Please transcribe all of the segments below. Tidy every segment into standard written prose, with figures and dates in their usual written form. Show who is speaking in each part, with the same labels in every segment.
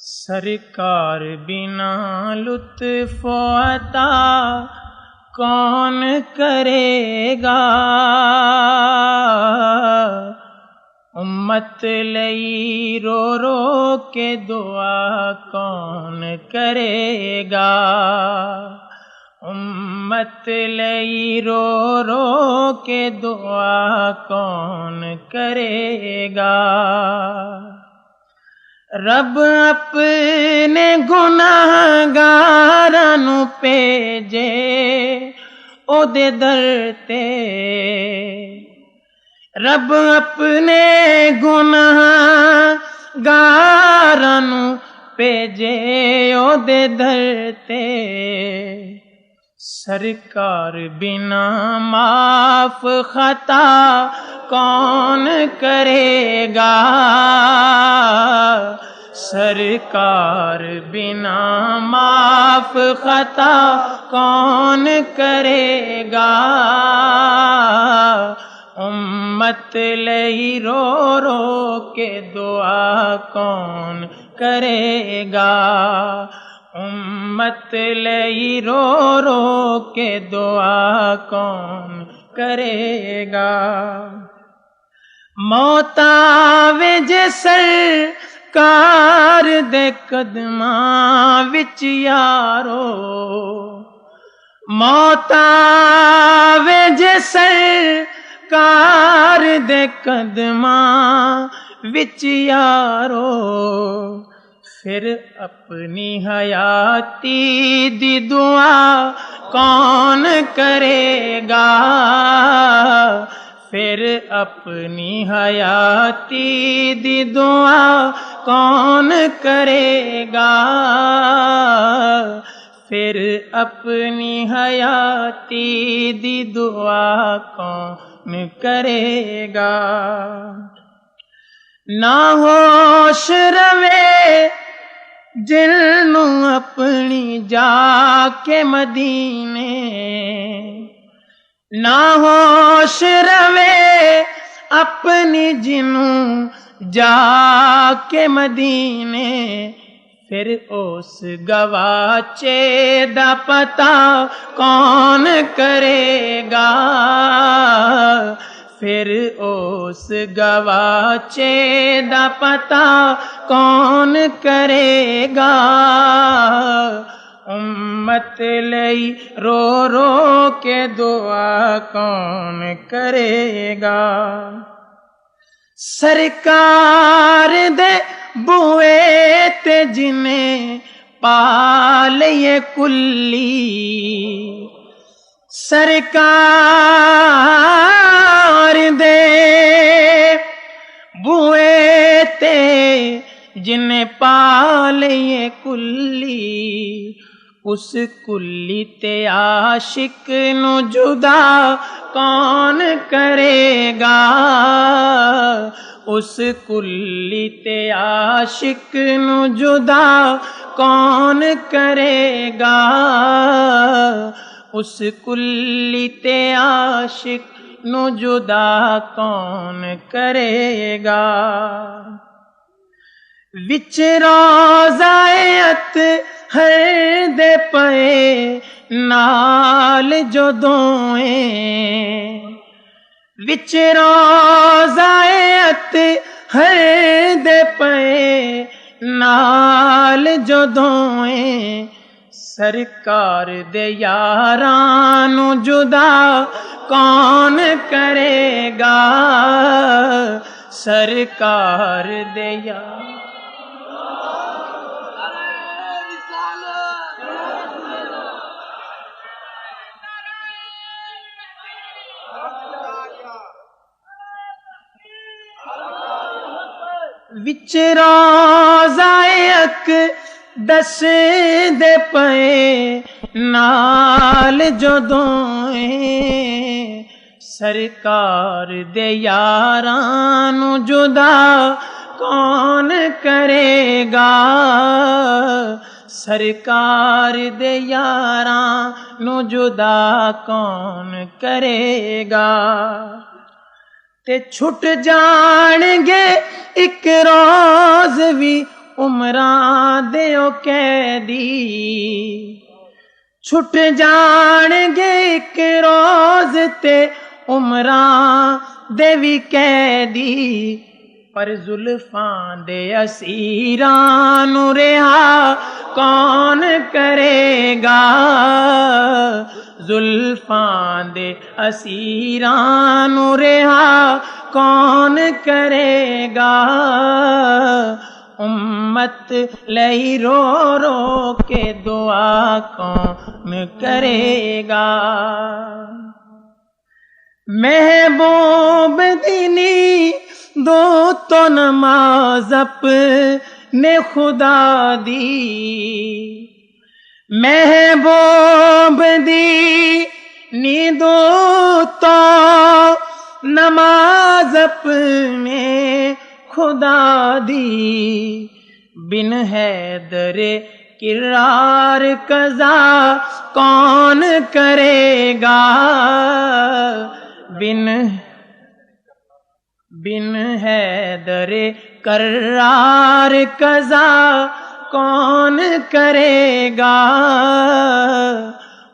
Speaker 1: سرکار بنا لطف و عطا کون کرے گا، امت لئی رو رو کے دعا کون کرے گا، امت لئی رو رو کے دعا کون کرے گا۔ رب اپنے گناہگاراں نوں بھیجے او دے در تے، رب اپنے گناہگاراں نوں بھیجے او دے در تے، سرکار بنا معاف خطا کون کرے گا، سرکار بنا معاف خطا کون کرے گا، امت لئی رو رو کے دعا کون کرے گا، امت لئی رو رو کے دعا کون کرے گا۔ موت آوے جے سرکار دے قدماں وچ یارو، موت آوے جے سرکار دے قدماں وچ یارو، پھر اپنی حیاتی دی دعا کون کرے گا، پھر اپنی حیاتی دی دعا کون کرے گا، پھر اپنی حیاتی دی دعا کون کرے گا۔ نہ ہوش روے جنوں اپنی جا کے مدینے، نہ ہوش روے اپنی جنوں جا کے مدینے، پھر اس گواچے دا پتہ کون کرے گا، پھر اس گواچے دا پتہ کون کرے گا، امت لئی رو رو کے دعا کون کرے گا۔ سرکار دے بوئے تے جنے پا لئے کلی، سرکار دے بوئے تے جنے پا لئے کلی، اس کلی تے عاشق نو جدا کون کرے گا، اس کلی تے عاشق نو جدا کون کرے گا، اس کلی تے عاشق نو جدا کون کرے گا۔ وچ روضہ اطہر دے پئے نال جدویں، وچ روضہ اطہر دے پئے نال جدویں، سرکار دے یاراں نوں جدا کون کرے گا، سرکار دے یار وچ روضہ اقدس دے پئے نال جدویں، سرکار دے یاراں نوں جدا کون کرے گا، سرکار دے یاراں نوں جدا کون کرے گا، تے چھٹ جان گے ایک روز بھی عمراں دیو قیدی چھٹ جان گے ایک روز تے عمراں دے وی قیدی پر زلفاں دے اسیراں نو رہا کون کرے گا زلفاں دے اسیراں نو رہا کون کرے گا امت لئی رو رو کے دعا کون کرے گا محبوب دینی دو تو نماز اپنے خدا دی محبوب دینی دو تو نماز اپنے خدا دی بن حیدر کرار قضا کون کرے گا بن حیدر کرار قضا کون کرے گا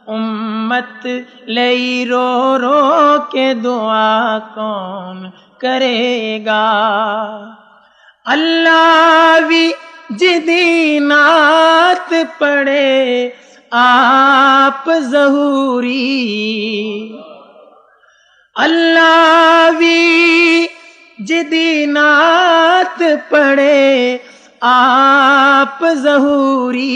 Speaker 1: امت لئی رو رو کے دعا کون کرے گا اللہ وی جدی نعت پڑھے آپ ظہوری اللہ وی جدی نعت پڑھے آپ ظہوری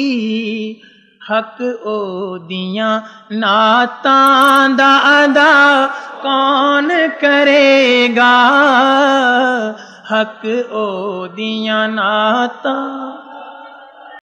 Speaker 1: حق او دیاں نعتاں دا ادا کون کرے گا حق او دیاں نعتاں